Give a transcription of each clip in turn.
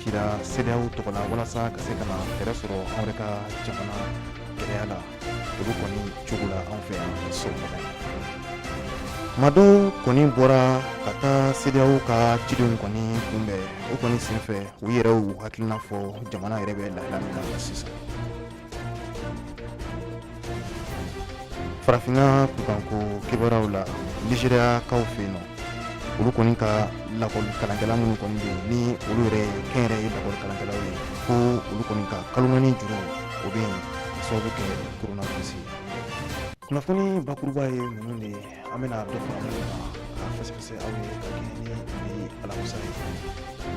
cira CEDEAO tɔgɔ la walasa ka se ka na fɛɛrɛ sɔrɔ anw yɛrɛ ka jamana gɛlɛya la olu kɔni cogo la anw fɛ yan sɔgɔmada in. Tuma dɔw kɔni bɔra ka taa CEDEAO ka cidenw kɔni kunbɛn o kɔni senfɛ u yɛrɛ y'u hakilina fɔ jamana yɛrɛ bɛ lahala min na sisan. Farafinna kukanko kibaruyaw la Nigériyakaw fɛ yen nɔ olu kɔni ka lakɔli kalankɛla minnu kɔni bɛ yen ni olu yɛrɛ kɛnyɛrɛye lakɔli kalankɛlaw ye ko olu kɔni ka kalo naani juru o bɛ yen ka sababu kɛ coronavirus ye. Kunnafoni bakuruba ye ninnu de ye an bɛna dɔ fara ɲɔgɔn kan ka fɛsɛfɛsɛ aw ye ka kɛ ni bi alamisa ye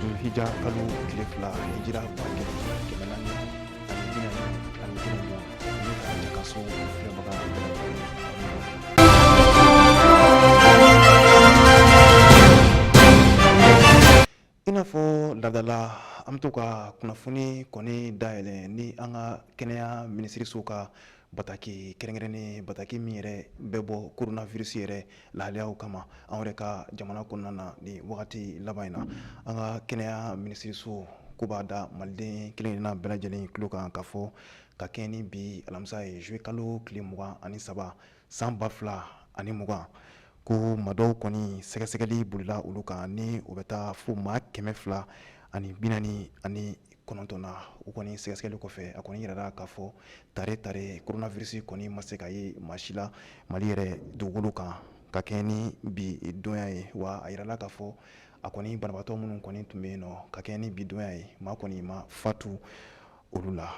Zulhijja kalo tile 2 hijira 1441 ni ka jakaso filɛbaga i n'a fɔ ladala an bɛ to ka kunnafoni kɔni dayɛlɛ ni an ka kɛnɛya minisiriso ka bataki kɛrɛnkɛrɛnnen bataki min yɛrɛ bɛ bɔ coronavirus yɛrɛ lahaliyaw kama an yɛrɛ ka jamana kɔnɔna na ni wagati laban in na an ka kɛnɛya minisiriso ko b'a da maliden kelen-kelenna bɛɛ lajɛlen tulo kan ka fɔ ka kɛ ni bi alamisa ye juwe kalo tile 23 san 2020 ko madɔw kɔni sɛgɛsɛgɛli bolila olu kan ni o bɛ taa fo maa 249 na u kɔni sɛgɛsɛgɛli kɔfɛ a kɔni yirala k'a fɔ tare coronavirus kɔni ma se ka ye maa si la Mali yɛrɛ dugukolo kan ka kɛ ni bi donya ye wa a yirala k'a fɔ a kɔni banabaatɔ minnu kɔni tun bɛ yen nɔ ka kɛ ni bi donya ye maa kɔni ma fatu olu la.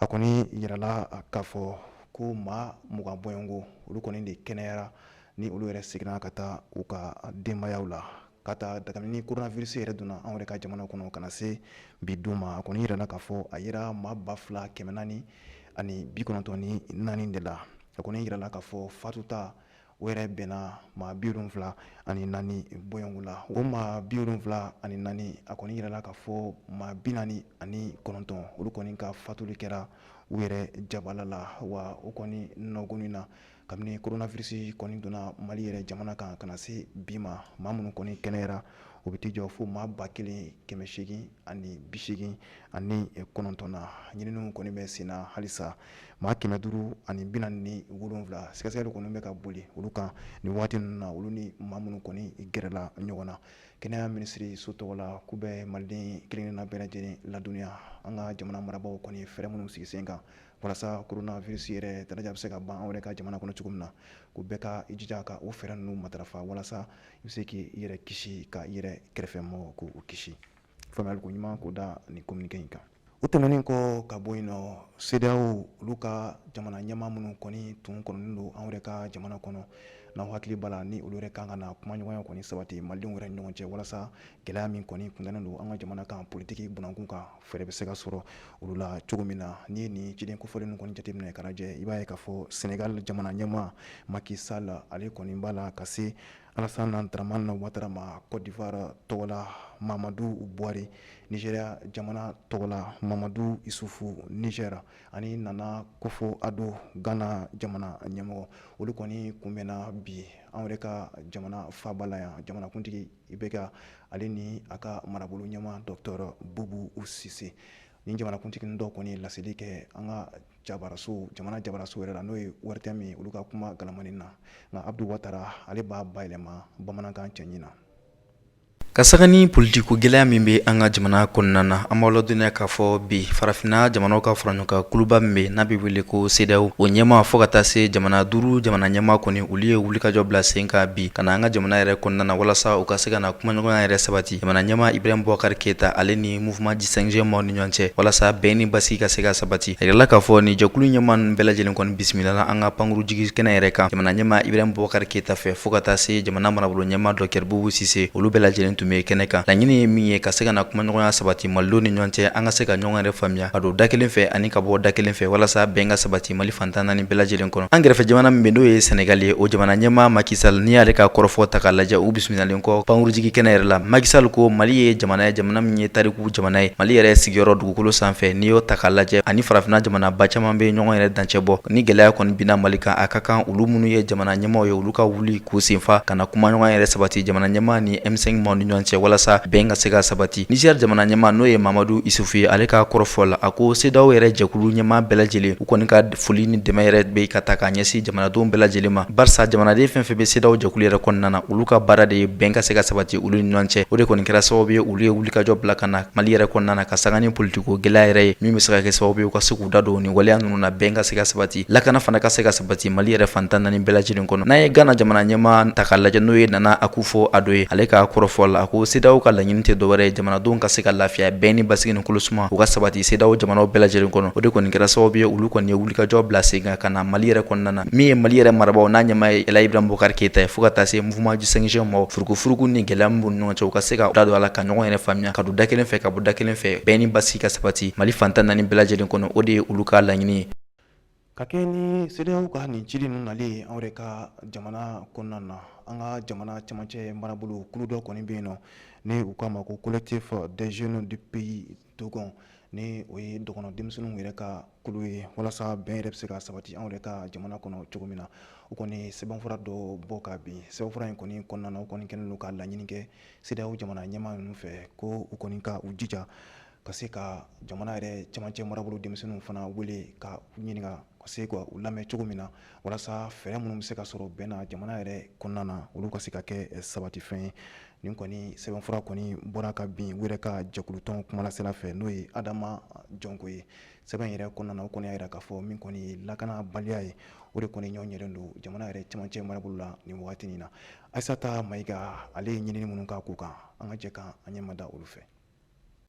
A kɔni yirala k'a fɔ ko maa 20 bɔɲɔgɔnko olu kɔni de kɛnɛyara ni olu yɛrɛ seginna ka taa u ka denbayaw la ka taa daga ni coronavirus yɛrɛ donna anw yɛrɛ ka jamana kɔnɔ ka na se bi don ma a kɔni yirala k'a fɔ a yira maa 2494 de la a kɔni yirala k'a fɔ fatuta o yɛrɛ bɛnna maa 74 bɔɲɔgɔnko la o maa 74 a kɔni yirala k'a fɔ maa 49 olu kɔni ka fatuli kɛra u yɛrɛ jabala la wa o kɔni nɔgɔnin na kabini coronavirus kɔni donna Mali yɛrɛ jamana kan ka na se bi ma maa minnu kɔni kɛnɛyara o bɛ t'i jɔ fo maa 1889 na ɲininiw kɔni bɛ sen na halisa maa 547 sɛgɛsɛgɛli kɔni bɛ ka boli olu kan ni waati ninnu na olu ni maa minnu kɔni gɛrɛla ɲɔgɔn na. Kɛnɛya minisiri so tɔgɔ la k'u bɛ maliden kelen-kelenna bɛɛ lajɛlen ladɔnniya an ka jamana marabaaw kɔni fɛɛrɛ minnu sigi sen kan walasa coronavirus yɛrɛ daraja bɛ se ka ban anw yɛrɛ ka jamana kɔnɔ cogo min na k'u bɛɛ ka i jija ka o fɛɛrɛ ninnu matarafa walasa i bɛ se k'i yɛrɛ kisi ka i yɛrɛ kɛrɛfɛmɔgɔw k'u kisi. Faamuyali ko ɲuman k'o da nin communiqué in kan. O tɛmɛnen kɔ ka bɔ yen nɔ CEDEAO olu ka jamana ɲɛmaa minnu kɔni tun kɔnɔnen don anw yɛrɛ ka jamana kɔnɔ n'aw hakili b'a la ni olu yɛrɛ kan ka na kumaɲɔgɔnya kɔni sabati malidenw yɛrɛ ɲɔgɔn cɛ walasa gɛlɛya min kɔni kuntannen don an ka jamana kan politiki bunakun kan fɛɛrɛ bɛ se ka sɔrɔ olu la cogo min na ni ye nin ciden kofɔlen kɔni jateminɛ ka lajɛ i b'a ye k'a fɔ Senegal jamana ɲɛmaa Macky Sall ale kɔni b'a la ka se Alassane Dramane Ouattara ma Côte d'Ivoire tɔgɔ la Mamadou Bouhari Nigeria jamana tɔgɔ la Mamadou Issoufou Niger ani Nana Akufo-Addo Ghana jamana ɲɛmɔgɔ olu kɔni kunbɛnna bi anw yɛrɛ ka jamana faaba la yan jamanakuntigi IBK ale ni a ka marabolo ɲɛmaa Dr Boubou Cissé ni jamanakuntigi dɔw kɔni laseli kɛ an ka jamana jabaraso yɛrɛ la n'o ye ORTM ye olu ka kuma galamanin na nka Abdou Ouattara ale b'a bayɛlɛma bamanankan cɛɲi na. Ka saga ni politiko gɛlɛya min bɛ an ka jamana kɔnɔna na an b'aw ladɔnniya k'a fɔ bi farafinna jamanaw ka fara ɲɔgɔn kan kuluba min bɛ n'a bɛ wele ko CEDEAO o ɲɛmaa fo ka taa se jamana 5 jamana ɲɛmaa kɔni olu ye wulikajɔ bila sen kan bi ka na an ka jamana yɛrɛ kɔnɔna na walasa u ka se ka na kumaɲɔgɔnya yɛrɛ sabati jamana ɲɛmaa Ibrahim Boubacar Keita ale ni mouvement G5G maaw ni ɲɔgɔn cɛ walasa bɛn ni basigi ka se ka sabati a yirala k'a fɔ ni jɛkulu ɲɛmaa ninnu bɛɛ lajɛlen kɔni bisimilala an ka pankuru jigi kɛnɛ yɛrɛ kan jamana ɲɛmaa Ibrahim Boubacar Keita fɛ fo ka taa se jamana marabolo ɲɛmaa Dr Boubou Cissé olu bɛɛ lajɛlen tun bɛ kɛnɛ kan laɲini ye min ye ka se ka na kumaɲɔgɔnya sabati malidenw ni ɲɔgɔn cɛ an ka se ka ɲɔgɔn yɛrɛ faamuya ka don da kelen fɛ ani ka bɔ da kelen fɛ walasa bɛn ka sabati Mali fantan naani bɛɛ lajɛlen kɔnɔ an kɛrɛfɛ jamana min bɛ n'o ye Senegal ye o jamana ɲɛmaa Macky Sall ni y'ale ka kɔrɔfɔ ta k'a lajɛ u bisimilalen kɔ pankuru jigi kɛnɛ yɛrɛ la Macky Sall ko Mali ye jamana ye jamana min ye tariku jamana ye Mali yɛrɛ sigiyɔrɔ dugukolo sanfɛ n'i y'o ta k'a lajɛ ani farafinna jamana ba caman bɛ ɲɔgɔn yɛrɛ dancɛ bɔ ni gɛlɛya kɔni binna Mali kan a ka kan olu minnu ye jamana ɲɛmaaw ye olu ka wuli k'u senfa ka na kumaɲɔgɔnya yɛrɛ sabati jamana ɲɛmaa ni M5 maaw ni ɲɔgɔn cɛ walasa bɛn ka se ka sabati. Niger jamana ɲɛma n'o ye Mamadu Isufu ye ale ka kɔrɔfɔ la a ko CEDEAO yɛrɛ jɛkulu ɲɛma bɛɛ lajɛlen u kɔni ka foli ni dɛmɛ yɛrɛ bɛ ka ta ka ɲɛsin jamanadenw bɛɛ lajɛlen ma. Barisa jamanaden fɛn fɛn bɛ CEDEAO jɛkulu yɛrɛ kɔnɔna na olu ka baara de ye bɛn ka se ka sabati olu ni ɲɔgɔn cɛ. O de kɔni kɛra sababu ye olu ye wulikajɔ bila ka na Mali yɛrɛ kɔnɔna na ka saga ni politiko gɛlɛya yɛrɛ ye min bɛ se ka kɛ sababu ye u ka se k'u da don nin waleya ninnu na bɛn ka se ka sabati lakana fana ka se ka sabati Mali yɛrɛ fantan naani bɛɛ lajɛlen kɔnɔ. N'a ye Ghana jamana ɲɛma ta k'a lajɛ n'o ye Nana Akufo-Addo ye ale ka kɔrɔfɔ la a ko CEDEAO ka laɲini tɛ dɔwɛrɛ ye jamanadenw ka se ka lafiya bɛn ni basigi ni kolosuma u ka sabati CEDEAO jamanaw bɛɛ lajɛlen kɔnɔ. O de kɔni kɛra sababu ye olu kɔni ye wulikajɔ bila sen kan ka na Mali yɛrɛ kɔnɔna na min ye Mali yɛrɛ marabaaw n'a ɲɛmaa ye Elhaji Ibrahim Boubacar Keita ye fo ka taa se mouvement G5G ma furukufuruku ni gɛlɛya min b'u ni ɲɔgɔn cɛ u ka se ka da don a la ka ɲɔgɔn yɛrɛ faamuya ka don da kelen fɛ ka bɔ da kelen fɛ bɛn ni basigi ka sabati Mali fantan naani bɛɛ lajɛlen kɔnɔ. O de ye olu ka laɲini ye. Ka kɛ ni CEDEAO ka nin cili ninnu nalen anw yɛrɛ ka jamana kɔnɔna na an ka jamana camancɛ marabolo kulu dɔ kɔni bɛ yen nɔ ni u k'a ma ko collectif des jeunes du pays Dogon ni o ye dɔgɔnɔ denmisɛnninw yɛrɛ ka kulu ye walasa bɛn yɛrɛ bɛ se ka sabati anw yɛrɛ ka jamana kɔnɔ cogo min na u kɔni sɛbɛnfura dɔ bɔ ka bin sɛbɛnfura in kɔni kɔnɔna na u kɔni kɛlen don ka laɲini kɛ CEDEAO jamana ɲɛmaa ninnu fɛ ko u kɔni ka u jija ka se ka jamana yɛrɛ camancɛ marabolo denmisɛnninw fana wele ka u ɲininka ka se ka u lamɛn cogo min na walasa fɛɛrɛ minnu bɛ se ka sɔrɔ bɛn na jamana yɛrɛ kɔnɔna na olu ka se ka kɛ sabatifɛn ye. Nin kɔni sɛbɛnfura kɔni bɔra ka bin u yɛrɛ ka jɛkulutɔn kumalasira fɛ n'o ye Adama Jɔnko ye. Sɛbɛn yɛrɛ kɔnɔna na o kɔni y'a jira k'a fɔ min kɔni ye lakanabaliya ye o de kɔni ɲɔgɔn yɛrɛ don jamana yɛrɛ camancɛ marabolo la nin wagati in na. Aissata Mayiga ale ye ɲinini minnu k'a ko kan an ka jɛ ka an ɲɛma da olu fɛ.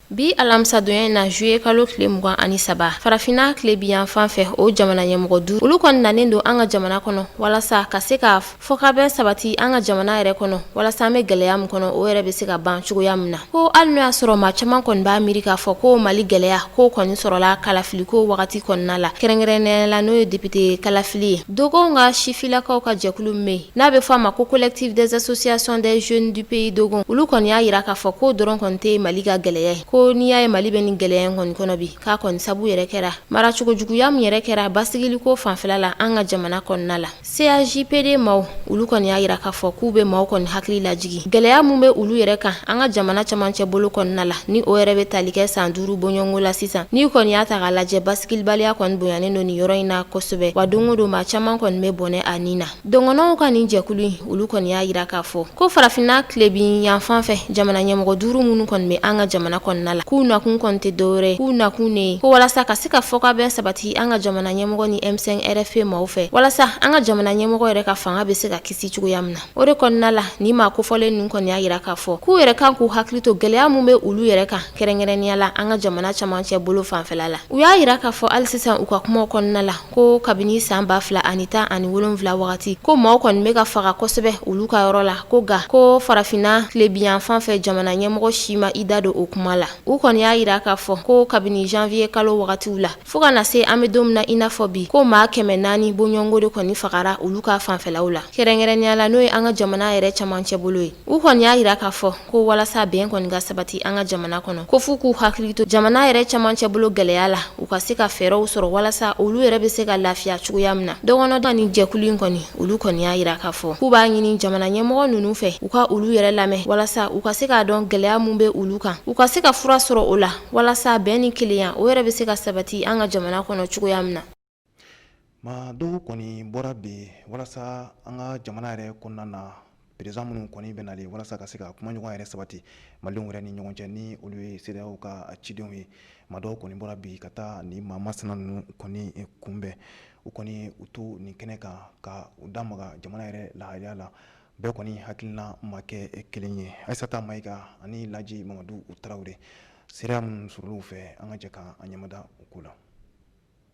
Bi alamisa donya na juillet kalo tile 23 farafina tile biyan fan fɛ o jamana ɲɛmɔgɔ du olu kɔni nanen don an ka jamana kɔnɔ walasa ka se ka fɔkabɛn sabati an ka jamana yɛrɛ kɔnɔ walasa an bɛ gɛlɛya min kɔnɔ o yɛrɛ bɛ se ka ban cogoya min na ko hali n'o y'a sɔrɔ maa caman kɔni b'a miiri k'a fɔ ko Mali gɛlɛya ko kɔni sɔrɔla kalafiliko wagati kɔnɔna la kɛrɛnkɛrɛnnenya la n'o ye député kalafili ye Dogon ka sifilakaw ka jɛkulu min bɛ n'a bɛ fɔ a ma ko collectif des associations des jeunes du pays Dogon olu kɔni y'a jira k'a fɔ ko dɔrɔn kɔni tɛ Mali ka gɛlɛya ye ko n'i y'a ye Mali bɛ nin gɛlɛya in kɔni kɔnɔ bi k'a kɔni sabu yɛrɛ kɛra maracogo juguya min yɛrɛ kɛra basigiliko fanfɛla la an ka jamana kɔnɔna la CAJPD maaw olu kɔni y'a jira k'a fɔ k'u bɛ maaw kɔni hakili lajigi gɛlɛya mun bɛ olu yɛrɛ kan an ka jamana camancɛ bolo kɔnɔna la ni o yɛrɛ bɛ tali kɛ san 5 bɔɲɔngo la sisan ni kɔni y'a ta k'a lajɛ basigibaliya kɔni bonyanen don nin yɔrɔ in na kosɛbɛ wa don o don maa caman kɔni bɛ bɔnɛ a nin na dɔngɔnɔw ka nin jɛkulu in olu kɔni y'a jira k'a fɔ ko farafinna tile bin yan fan fɛ jamana ɲɛmɔgɔ 5 minnu kɔni bɛ an ka jamana kɔnɔna la k'u nakun kɔni tɛ dɔwɛrɛ k'u nakun ne ko walasa ka se ka fɔkabɛn sabati an ka jamana ɲɛmɔgɔ ni M5 RFA maaw fɛ walasa an ka jamana ɲɛmɔgɔ yɛrɛ ka fanga bɛ se ka kisi cogoya min na o de kɔnɔna la ni maa kofɔlen ninnu kɔni y'a jira k'a fɔ k'u yɛrɛ kan k'u hakili to gɛlɛya mun bɛ olu yɛrɛ kan kɛrɛnkɛrɛnnenya la an ka jamana camancɛ bolo fanfɛla la u y'a jira k'a fɔ hali sisan u ka kumaw kɔnɔna la ko kabini san 2017 wagati ko maaw kɔni bɛ ka faga kosɛbɛ olu ka yɔrɔ la ko ga ko farafinna tile biyan fan fɛ jamana ɲɛmɔgɔ si ma i da don o kuma la u kɔni y'a jira k'a fɔ ko kabini janvier kalo wagatiw la fo ka na se an bɛ don min na i n'a fɔ bi ko maa 400 bɔɲɔngo de kɔni fagara olu ka fanfɛlaw la kɛrɛnkɛrɛnnenya la n'o ye an ka jamana yɛrɛ camancɛ bolo ye u kɔni y'a jira k'a fɔ ko walasa bɛn kɔni ka sabati an ka jamana kɔnɔ ko f'u k'u hakili to jamana yɛrɛ camancɛ bolo gɛlɛya la u ka se ka fɛɛrɛw sɔrɔ walasa olu yɛrɛ bɛ se ka lafiya cogoya min na dɔgɔnɔda ni jɛkulu in kɔni olu kɔni y'a jira k'a fɔ k'u b'a ɲini jamana ɲɛmɔgɔ ninnu fɛ u ka olu yɛrɛ lamɛn walasa u ka se k'a dɔn gɛlɛya mun bɛ olu kan u ka se ka fura sɔrɔ o la walasa bɛn ni kelenya o yɛrɛ bɛ se ka sabati an ka jamana kɔnɔ cogoya min na maa dɔw kɔni bɔra bi walasa an ka jamana yɛrɛ kɔnɔna na président minnu kɔni bɛ nalen walasa ka se ka kumaɲɔgɔn yɛrɛ sabati malidenw yɛrɛ ni ɲɔgɔn cɛ ni olu ye CEDEAO ka cidenw ye maa dɔw kɔni bɔra bi ka taa ni maa masina ninnu kɔni kunbɛn u kɔni u to nin kɛnɛ kan ka u da maga jamana yɛrɛ lahalaya la bɛɛ kɔni hakilina ma kɛ kelen ye Aissata Mayiga ani Laji Mamadu Tarawele seereya minnu sɔrɔl'u fɛ an ka jɛ ka an ɲɛmada u ko la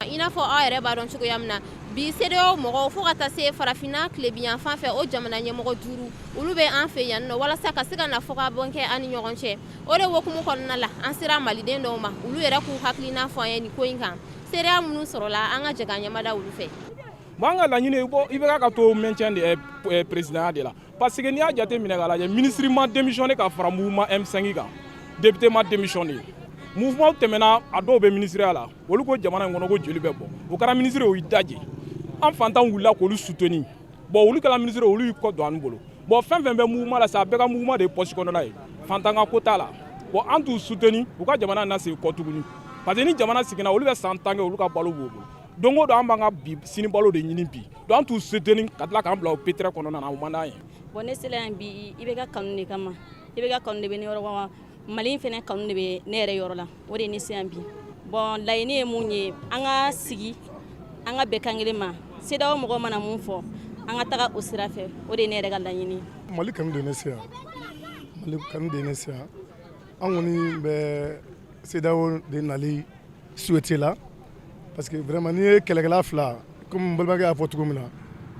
i n'a fɔ aw yɛrɛ b'a dɔn cogoya min na bi CEDEAO mɔgɔw fo ka taa se farafinna tile biyan fan fɛ o jamana ɲɛmɔgɔ 5 olu bɛ an fɛ yan nɔ walasa ka se ka na fɔkabɔn kɛ an ni ɲɔgɔn cɛ o de hokumu kɔnɔna la an sera maliden dɔw ma olu yɛrɛ k'u hakilina fɔ an ye nin ko in kan seereya minnu sɔrɔla an ka jɛ ka ɲɛmada olu fɛ an ka laɲini i bɛ ka to maintien de présidenya de la parce que n'i y'a jate minɛ k'a lajɛ ministre ma démissionné ka fara mouvement M5 kan député ma démissionné mouvement tɛmɛna a dɔw bɛ ministériya la olu ko jamana in kɔnɔ ko joli bɛ bɔ o kɛra ministre o y'i daje an fantan wulila k'olu soutenir bon olu kɛra ministre olu y'i kɔ don an bolo bon fɛn fɛn bɛ mouvement la sa a bɛɛ ka mouvement de ye poste kɔnɔna ye fantanga ko t'a la bon an t'u soutenir u ka jamana na segin kɔ tuguni parce que ni jamana sigira olu bɛ san 10 kɛ olu ka balo b'u bolo don o don an b'an ka sini balo de ɲini bi donc an t'u soutenir ka tila k'an bila o pétré kɔnɔna na o man d'an ye. bon ne sera yan bi i bɛ ka kanu de kama i bɛ ka kanu de bɛ ne yɔrɔ kɔnɔ Mali in fɛnɛ kanu de bɛ ne yɛrɛ yɔrɔ la o de ye ne se yan bi bon laɲini ye mun ye an ka sigi an ka bɛn kan kelen ma CEDEAO mɔgɔw mana mun fɔ an ka taga o sira fɛ o de ye ne yɛrɛ ka laɲini. Mali kanu de ne se yan Mali kanu de ne se yan an kɔni bɛ CEDEAO de nali souhaité la parce que vraiment n'i ye kɛlɛkɛla fila comme n balimakɛ y'a fɔ cogo min na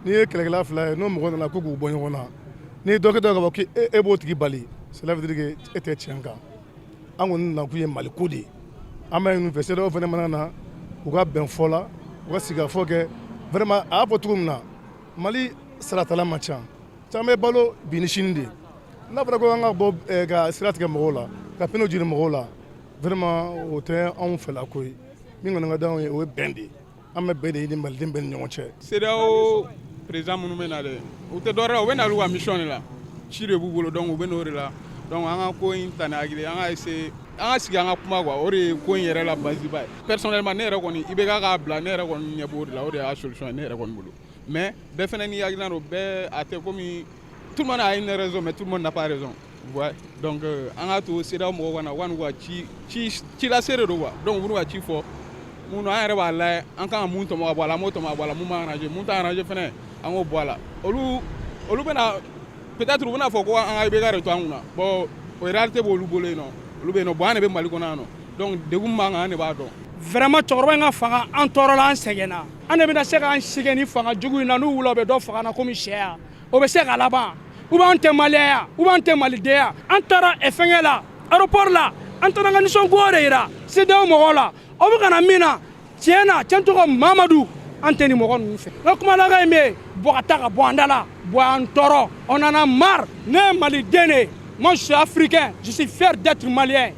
n'i ye kɛlɛkɛla fila ye n'o mɔgɔ nana ko k'u bɔ ɲɔgɔn na n'i ye dɔ kɛ dɔ ka fɔ k'e b'o tigi bali cela veut dire que e tɛ tiɲɛ kan an kɔni nakun ye Mali ko de ye an b'a ɲini u fɛ CEDEAO fana mana na u ka bɛn fɔ la u ka sigikafɔ kɛ vraiment a y'a fɔ cogo min na Mali saratala man ca caman bɛ balo bi ni sini de n'a fɔra ko an ka bɔ ka sira tigɛ mɔgɔw la ka pneu jiri mɔgɔw la vraiment o tɛ anw fɛla ko ye min kɔni ka d'anw ye o ye bɛn de ye an bɛ bɛn de ɲini maliden bɛɛ ni ɲɔgɔn cɛ. CEDEAO président minnu bɛ na dɛ u tɛ dɔ wɛrɛ u bɛ na olu ka mission de la ci de b'u bolo donc u bɛ n'o de la donc an ka ko in ta ni hakili an ka essayer an ka sigi an ka kuma quoi o de ye ko in yɛrɛ la base ba ye personnellement ne yɛrɛ kɔni IBK k'a bila ne yɛrɛ kɔni ɲɛ b'o de la o de y'a solution ye ne yɛrɛ kɔni bolo mais bɛɛ fana ni hakilina don bɛɛ a tɛ komi tout le monde a une raison mais tout le monde n'a pas raison ouais donc an ka to CEDEAO mɔgɔw ka na u ka n'u ka ci lase de don quoi donc u b'u ka ci fɔ mun an yɛrɛ b'a layɛ an kan ka mun tɔmɔ ka bɔ a la an b'o tɔmɔ ka bɔ a la mun b'an arranger mun t'a arranger fɛnɛ an k'o bɔ a la olu bɛna peut-être u bɛna fɔ ko an ka IBK de to an kunna bon o réalité b'olu bolo yen nɔ olu bɛ yen nɔ bon an de bɛ Mali kɔnɔ yan nɔ donc degun b'an kan an de b'a dɔn. Vraiment cɛkɔrɔba in ka fanga an tɔɔrɔla an sɛgɛnna an de bɛna se k'an sɛgɛn ni fanga jugu in na n'u wula u bɛ dɔ faga na komi sɛ o bɛ se ka laban ou bien an tɛ maliyɛn ya ou bien an tɛ maliden ya an taara fɛngɛ la aéroport la an taara an ka nisɔngoya de yira CEDEAO mɔgɔw la aw bɛ ka na min na tiɲɛ na tiɲɛ tɔgɔ Mamadu an tɛ nin mɔgɔ ninnu fɛ n ka kumalakan ye min ye bɔ ka taa ka bɔ an da la bɔ an tɔɔrɔ on en a marre ne ye maliden de ye moi je suis africain je suis fier d'être malien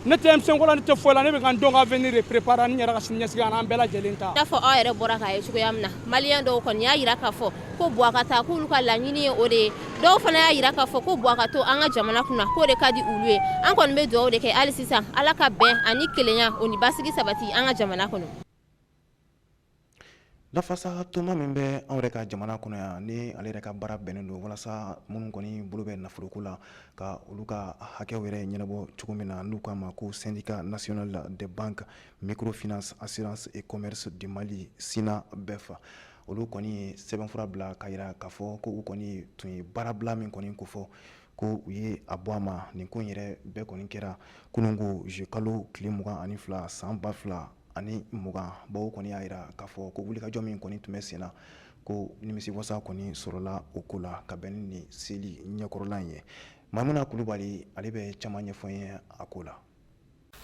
ne tɛ M5 ko la ne tɛ foyi la ne bɛ ka n denw ka avenir de préparer ni n yɛrɛ ka siniɲɛsigi an bɛɛ lajɛlen ta. N'a fɔ aw yɛrɛ bɔra k'a ye cogoya min na maliyɛn dɔw kɔni y'a yira k'a fɔ ko Bouakata k'olu ka laɲini ye o de ye dɔw fana y'a yira k'a fɔ ko Bouakata to an ka jamana kunna k'o de ka di olu ye an kɔni bɛ dugawu de kɛ hali sisan Ala ka bɛn ani kelenya o ni basigi sabati an ka jamana kɔnɔ. Lafasa tuma min bɛ anw yɛrɛ ka jamana kɔnɔ yan ni ale yɛrɛ ka baara bɛnnen don walasa minnu kɔni bolo bɛ nafoloko la ka olu ka hakɛw yɛrɛ ɲɛnabɔ cogo min na n'u k'a ma ko syndicat national des banques microfinance assurance et commerce du Mali SINA BEF olu kɔni ye sɛbɛnfura bila ka yira k'a fɔ ko u kɔni tun ye baarabila min kɔni kofɔ ko u ye a bɔ a ma nin ko in yɛrɛ bɛɛ kɔni kɛra kunungo kalo tile 22 san 2000 ani mugan bawo kɔni y'a yira k'a fɔ ko wulikajɔ min kɔni tun bɛ sen na ko nimisiwasa kɔni sɔrɔla o ko la ka bɛn ni seli ɲɛkɔrɔla in ye Maimuna Kulubali ale bɛ caman ɲɛfɔ n ye a ko la.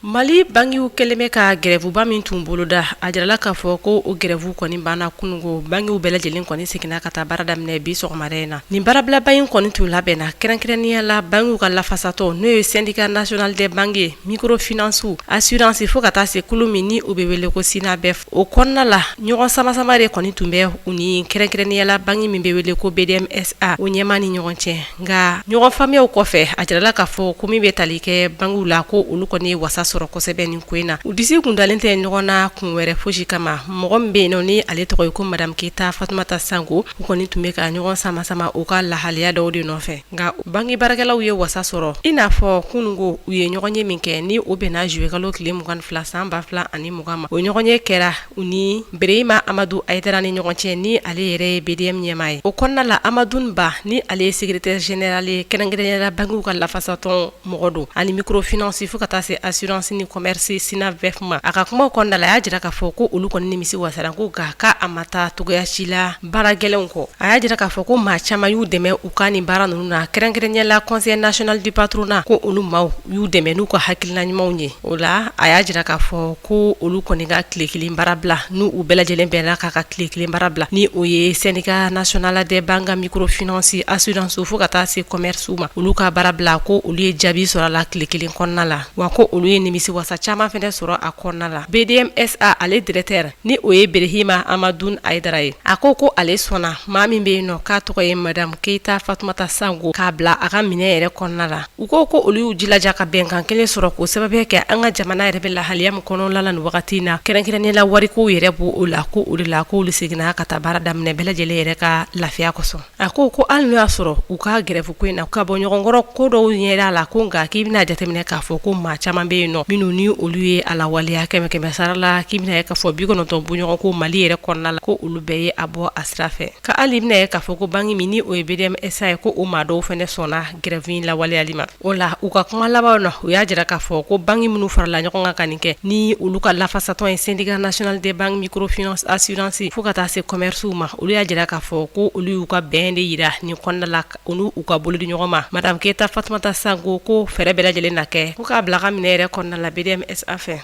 Mali bangiw kɛlen bɛ ka grève min tun boloda a jirala k'a fɔ ko o grève kɔni banna kunungo bangiw bɛɛ lajɛlen kɔni seginna ka taa baara daminɛ bi sɔgɔmada in na nin baarabilaba in kɔni tun labɛnna kɛrɛnkɛrɛnnenya la bangiw ka lafasatɔ n'o ye syndicat national des banques microfinance assurance fo ka taa se kulu min ni o bɛ wele ko SINA BEF o kɔnɔna la ɲɔgɔn samasama de kɔni tun bɛ u ni kɛrɛnkɛrɛnnenya la bangi min bɛ wele ko BDMSA o ɲɛma ni ɲɔgɔn cɛ nka ɲɔgɔn faamuyaw kɔfɛ a jirala k'a fɔ ko min bɛ tali kɛ bangiw la ko olu kɔni ye wasa sɔrɔ kosɛbɛ nin ko in na u disi kun dalen tɛ ɲɔgɔn na kun wɛrɛ fosi kama mɔgɔ min bɛ yen ni ale tɔgɔ ye ko madame Keita Fatumata Sango u kɔni tun bɛ ka ɲɔgɔn samasama u ka lahaliya dɔw de nɔfɛ nka bangi baarakɛlaw ye wasa sɔrɔ i n'a fɔ kunungo u ye ɲɔgɔn ye min kɛ ni o bɛnna juillet kalo tile 22 san 2020 ma o ɲɔgɔn ye kɛra u ni Bereyima Amadu Ayidara ni ɲɔgɔn cɛ ni ale yɛrɛ ye BDM ɲɛma ye o kɔnɔna la Amadou Ba ni ale ye secrétaire général ye kɛrɛnkɛrɛnnenya bangiw ka lafasatɔn mɔgɔ don ani microfinance fo ka taa se assurance ni commerce SINA BEF ma a ka kuma kɔnɔna la a y'a jira k'a fɔ ko olu kɔni nimisi wasara ko ka a ma taa togoya si la baara gɛlɛnw kɔ a y'a jira k'a fɔ ko maa caman y'u dɛmɛ u ka nin baara ninnu na kɛrɛnkɛrɛnnenya la conseil national du patronat ko olu maaw y'u dɛmɛ n'u ka hakilina ɲumanw ye o la a y'a jira k'a fɔ ko olu kɔni ka tile kelen baara bila n'u u bɛɛ lajɛlen bɛnna k'a ka tile kelen baara bila ni o ye syndicat national des banques microfinance assurance fo ka taa se commerce ma olu ka baara bila ko olu ye jaabi sɔrɔ a la tile kelen kɔnɔna la wa ko olu ye nimisi wasa caman fɛnɛ sɔrɔ a kɔnɔna la. BDMSA ale directeur ni o ye Berehima Amadou Aidara ye. A ko ale sɔnna maa min bɛ yen nɔ k'a tɔgɔ ye Madame Keita Fatumata Sango k'a bila a ka minɛ yɛrɛ kɔnɔna la. U ko olu y'u jilaja ka bɛnkan kelen sɔrɔ k'o sababuya kɛ an ka jamana yɛrɛ bɛ lahaliya min kɔnɔna la nin wagati na kɛrɛnkɛrɛnnen la wariko yɛrɛ b'o o la ko o de la ko olu seginna ka taa baara daminɛ bɛɛ lajɛlen yɛrɛ ka lafiya kosɔn. A ko hali n'o y'a sɔrɔ u ka grève ko in na ka bɔ ɲɔgɔnkɔrɔ ko dɔw ɲɛda la ko nka k'i bɛna jateminɛ k'a fɔ ko maa caman bɛ yen nɔ minnu ni olu ye a lawaleya kɛmɛ sara la k'i bɛna ye k'a fɔ 90 bɔɲɔgɔn ko Mali yɛrɛ kɔnɔna la ko olu bɛɛ ye a bɔ a sira fɛ. Ka hali bɛna ye k'a fɔ ko bangi min ni o ye BDMSA ye ko o maa dɔw fɛnɛ sɔnna grève in lawaleyali ma. O la u ka kuma laban na u y'a jira k'a fɔ ko bangi minnu farala ɲɔgɔn kan ka nin kɛ ni olu ka lafasatɔn ye Syndicat National des Banques Microfinance Assurance fo ka taa se commercew ma olu y'a jira k'a fɔ ko olu y'u ka bɛn de yira nin kɔnɔna la olu u ka bolo di ɲɔgɔn ma. Madame Keita Fatumata Sango ko fɛrɛ bɛɛ lajɛlen na kɛ ko k'a bila ka minɛ yɛrɛ kɔnɔna la BDMSA fɛ.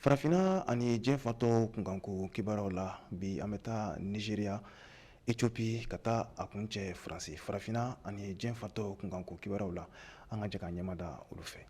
Farafina ani diɲɛ fatɔ kunkanko kibaruyaw la bi an bɛ taa Nigeria, Ethiopie ka taa a kun cɛ Faransi. Farafina ani diɲɛ fatɔ kunkanko kibaruyaw la an ka jɛ ka ɲɛma da olu fɛ.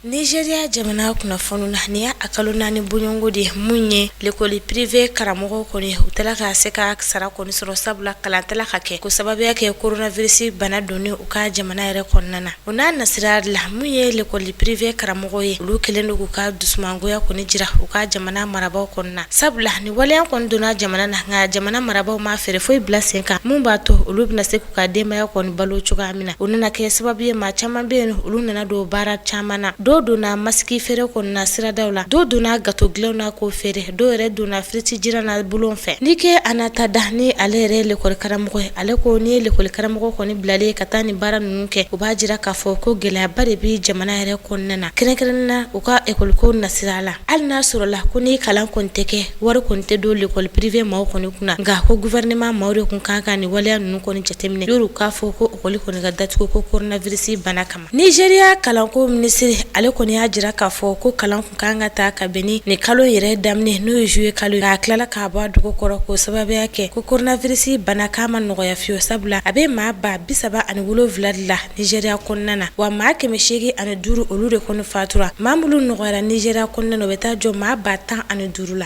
Nigeria jamana kunnafoni na ni a kalo 4 bɔɲɔgɔnko de mun ye l'école privée karamɔgɔw kɔni u tala ka se ka sara kɔni sɔrɔ sabula kalan tala ka kɛ ko sababuya kɛ coronavirus bana donni u ka jamana yɛrɛ kɔnɔna na. O n'a nasira la mun ye l'école privée karamɔgɔw ye olu kelen do k'u ka dusumangoya kɔni jira u ka jamana marabaw kɔnɔna. Sabula ni waleya kɔni donna jamana na nka jamana marabaw ma fɛrɛ foyi bila sen kan mun b'a to olu bɛna se k'u ka denbaya kɔni balo cogoya min na. O nana kɛ sababu ye maa caman bɛ yen olu nana don baara caman na. Dɔw donna masiki feere kɔnɔna siradaw la, dɔw donna gato dilanw na ko feere, dɔw yɛrɛ donna firiti jira na bulon fɛ. Ni kɛ anata da ni ale yɛrɛ l'école karamɔgɔ ye ale ko ni l'école karamɔgɔ kɔni bilalen ka taa ni baara ninnu kɛ u b'a jira k'a fɔ ko gɛlɛyaba de bɛ jamana yɛrɛ kɔnɔna na kɛrɛnkɛrɛnnen na u ka école ko nasira la. Hali n'a sɔrɔ la ko ni kalan kɔni tɛ kɛ wari kɔni tɛ don l'école privée maaw kɔni kunna nka ko gouvernement maaw de kun kan ka ni waleya ninnu kɔni jateminɛ y'olu k'a fɔ ko école kɔni ka datugu ko coronavirus bana kama. Nigeria kalanko ministre ale kɔni y'a jira k'a fɔ ko kalan kun kan ka taa ka bɛn ni kalo yɛrɛ daminɛ n'o ye juillet kalo ye. A tilala k'a bɔ a dugu kɔrɔ ko sababuya kɛ ko coronavirus bana k'a ma nɔgɔya fiyewu sabula a bɛ maa ba 37 de la Nigeria kɔnɔna na wa maa 805 olu de kɔni fatura. Maa minnu nɔgɔyara Nigeria kɔnɔna na o bɛ taa jɔ maa 115 la.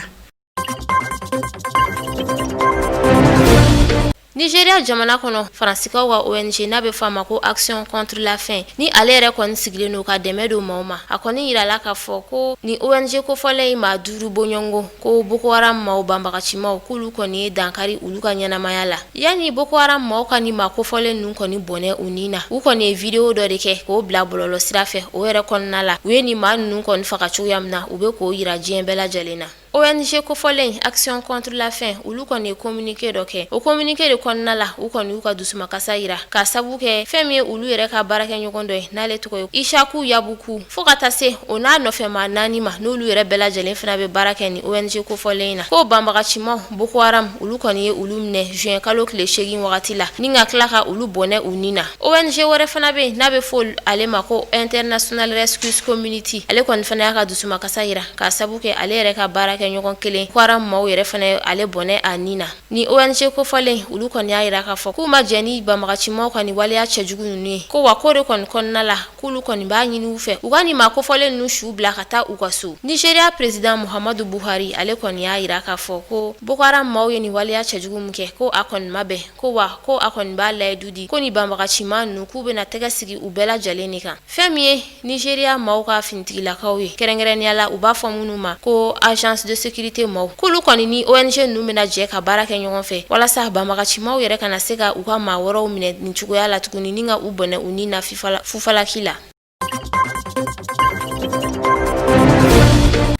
Nigeria jamana kɔnɔ Faransikaw ka ONG n'a bɛ f'a ma ko Action contre la faim ni ale yɛrɛ kɔni sigilen don ka dɛmɛ don maaw ma. A kɔni yirala k'a fɔ ko ni ONG kofɔlen in maa 5 bɔɲɔgɔnko ko Boko Haram maaw banbagacimaw k'olu kɔni ye dankari olu ka ɲɛnamaya la. Yani Boko Haram maaw ka ni maa kofɔlen ninnu kɔni bɔnɛ u ni na u kɔni ye video dɔ de kɛ k'o bila bɔlɔlɔ sira fɛ o yɛrɛ kɔnɔna la u ye ni maa ninnu kɔni faga cogoya min na u bɛ k'o yira diɲɛ bɛɛ lajɛlen na. ONG kofɔlen Action contre la faim olu kɔni ye communiqué dɔ kɛ o communiqué de kɔnɔna la u kɔni y'u ka dusumakasa yira ka sabu kɛ fɛn min ye olu yɛrɛ ka baarakɛ ɲɔgɔn dɔ ye n'ale tɔgɔ ye Ishaku Yabuku fo ka taa se o n'a nɔfɛma 4 ma n'olu yɛrɛ bɛɛ lajɛlen fana bɛ baara kɛ ni ONG kofɔlen in na ko banbagacimaw Boko Haram olu kɔni ye olu minɛ juin kalo tile 8 wagati la ni ka tila ka olu bɔnɛ u ni na. ONG wɛrɛ fana bɛ yen n'a bɛ fɔ ale ma ko International Rescue Community ale kɔni fana y'a ka dusumakasa yira ka sabu kɛ ale yɛrɛ ka baarakɛ ɲɔgɔn kelen Kwara maaw yɛrɛ fana ale bɔnɛ a ni na. Ni ONG kofɔlen olu kɔni y'a yira k'a fɔ k'u ma jɛ ni banbagacimaw ka ni waleya cɛjugu ninnu ye ko wa ko de kɔni kɔnɔna la k'olu kɔni b'a ɲini u fɛ u ka ni maa kofɔlen ninnu su bila ka taa u ka so. Nigeria président Muhammadu Buhari ale kɔni y'a yira k'a fɔ ko Boko Haram maaw ye ni waleya cɛjugu min kɛ ko a kɔni ma bɛn ko wa ko a kɔni b'a layidu di ko ni banbagacima ninnu k'u bɛna tɛgɛ sigi u bɛɛ lajɛlen de kan. Fɛn min ye Nigeria maaw ka finitigilakaw ye kɛrɛnkɛrɛnnenya la u b'a fɔ minnu ma ko agence de sécurité maaw k'olu kɔni ni ONG ninnu bɛna jɛ ka baara kɛ ɲɔgɔn fɛ walasa banbagacimaw yɛrɛ kana se ka u ka maa wɛrɛw minɛ nin cogoya la tuguni ni ka u bɔnɛ u ni na fufalaki la.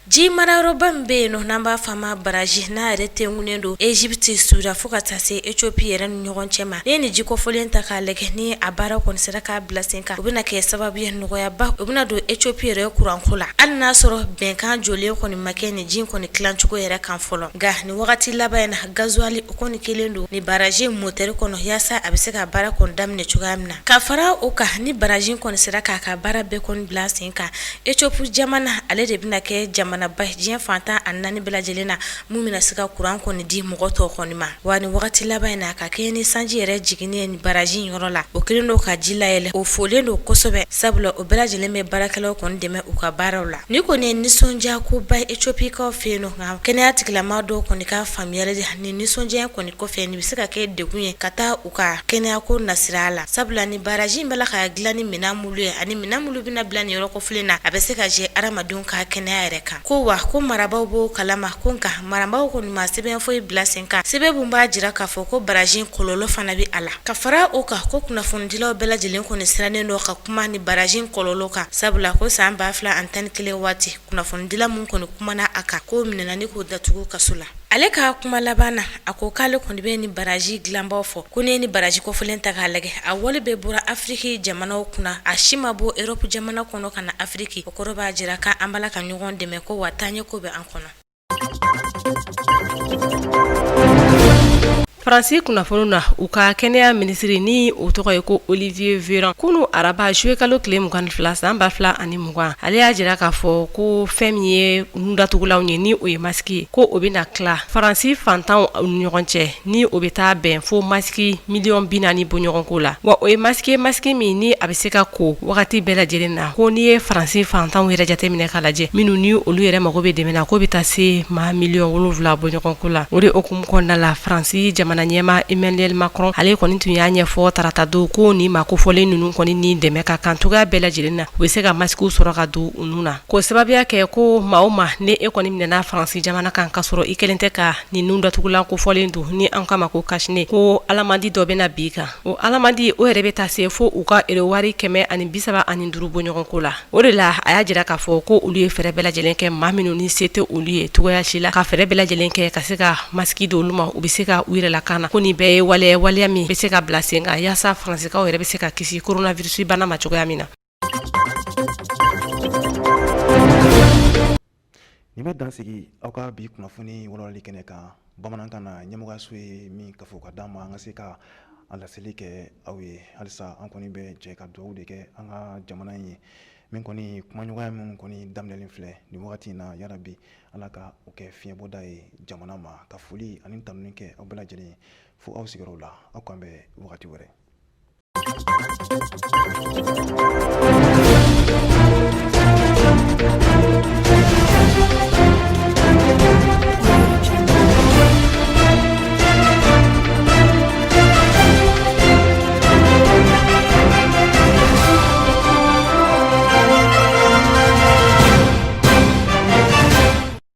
Ji marayɔrɔba min bɛ yen nɔ n'an b'a f'a ma baraji n'a yɛrɛ tengunnen don Egypte Sudan fo ka taa se Ethiopie yɛrɛ ni ɲɔgɔn cɛ ma. Ne ni ji kɔfɔlen ta k'a lajɛ ni a baara kɔni sera k'a bila sen kan o bɛna kɛ sababu ye nɔgɔyaba o bɛna don Ethiopie yɛrɛ kuranko la hali n'a sɔrɔ bɛnkan jɔlen kɔni ma kɛ ni ji kɔni tilancogo yɛrɛ kan fɔlɔ nka ni wagati laban in na gazuwali o kɔni kelen don ni baraji motɛri kɔnɔ yaasa a bɛ se ka baara kɔni daminɛ cogoya min na. Ka fara o kan ni baraji kɔni sera k'a ka baara bɛɛ kɔni bila sen kan Ethiopie jamana ale de bɛna kɛ jamana kana ba diɲɛ fantan ani naani bɛɛ lajɛlen na mun bɛna se ka kuran kɔni di mɔgɔ tɔw kɔni ma. Wa ni wagati laban in na ka kɛ ni sanji yɛrɛ jiginnen ni baraji yɔrɔ la o kelen do ka ji layɛlɛ o folen do kosɛbɛ sabula o bɛɛ lajɛlen bɛ baarakɛlaw kɔni dɛmɛ u ka baaraw la. Ni kɔni ye nisɔndiya ko ba Etiopikaw fɛ yen nɔ nka kɛnɛya tigilamaa dɔw kɔni ka faamuyali de ni nisɔndiya kɔni kɔfɛ ni bɛ se ka kɛ degun ye ka taa u ka kɛnɛya ko nasira la sabula ni baraji in bɛ la ka dilan ni minɛn mulu ye ani minɛn mulu bɛna bila ni yɔrɔ kɔfilen na a bɛ se ka jɛ adamadenw ka kɛnɛya yɛrɛ kan. Ko wa ko marabaw b'o kalama ko nka marabaw kɔni ma sɛbɛn foyi bila sen kan sɛbɛn mun b'a jira k'a fɔ ko baraji kɔlɔlɔ fana bɛ a la. Ka fara o kan ko kunnafonidilaw bɛɛ lajɛlen kɔni sirannen dɔ ka kuma ni baraji kɔlɔlɔ kan sabula ko san 2011 waati kunnafonidila mun kɔni kumana a kan ko minɛna ni k'o datugu kaso la. Ale ka kuma laban na a ko k'ale kɔni bɛ ni baraji dilanbaw fɔ ko ne ni baraji kɔfɛlen ta k'a lajɛ a wale bɛɛ bɔra Afriki jamanaw kunna a si ma bɔ Europe jamana kɔnɔ ka na Afriki o kɔrɔ b'a jira k'an bala ka ɲɔgɔn dɛmɛ ko wa taaɲɛ ko bɛ an kɔnɔ. Faransi kunnafoni na u ka kɛnɛya minisiri ni o tɔgɔ ye ko Olivier Véran kunu araba juillet kalo tile 22 san 2020 ale y'a jira k'a fɔ ko fɛn min ye nundatugulaw ye ni o ye masiki ye ko o bɛna tila Faransi fantanw ni ɲɔgɔn cɛ ni o bɛ taa bɛn fo masiki miliyɔn 40 bɔ ɲɔgɔn ko la wa o ye masiki min ni a bɛ se ka ko wagati bɛɛ lajɛlen na ko ni ye Faransi fantanw yɛrɛ jateminɛ k'a lajɛ minnu ni olu yɛrɛ mago bɛ dɛmɛ na ko bɛ taa se maa miliyɔn 7 bɔ ɲɔgɔn ko la o de okumu kɔnɔna la Faransi jamana ɲɛma Emmanuel Macron ale kɔni tun y'a ɲɛfɔ tarata don ko ni ma kofɔlen ninnu kɔni ni dɛmɛ ka kan cogoya bɛɛ lajɛlen na u bɛ se ka masikiw sɔrɔ ka don u nun na ko sababuya kɛ ko maa o maa ni e kɔni minɛna Faransi jamana kan ka sɔrɔ i kelen tɛ ka nin nun datugulan kofɔlen don ni an kama ko kashine ko alamandi dɔ bɛna bi kan o alamandi o yɛrɛ bɛ taa se fo u ka wari 135 bɔ ɲɔgɔn ko la o de la a y'a jira k'a fɔ ko olu ye fɛɛrɛ bɛɛ lajɛlen kɛ maa minnu ni se tɛ olu ye cogoya si la ka fɛɛrɛ bɛɛ lajɛlen kɛ ka se ka masiki don olu ma u bɛ se ka u yɛrɛ lakana ko nin bɛɛ ye waleya min bɛ se ka bila sen kan yaasa Faransikaw yɛrɛ bɛ se ka kisi coronavirus bana ma cogoya min na. Ni bɛ dansigi aw ka bi kunnafoni walawalali kɛnɛ kan bamanankan na ɲɛmɔgɔyaso ye min ka fɔ ka d'an ma an ka se ka a laseli kɛ aw ye halisa an kɔni bɛ jɛ ka dugawu de kɛ an ka jamana in ye min kɔni kumaɲɔgɔnya min kɔni daminɛlen filɛ nin wagati in na yarabi ala ka o kɛ fiɲɛbɔda ye jamana ma ka foli ani tanuni kɛ aw bɛɛ lajɛlen fo aw sigiyɔrɔ la aw k'an bɛ wagati wɛrɛ.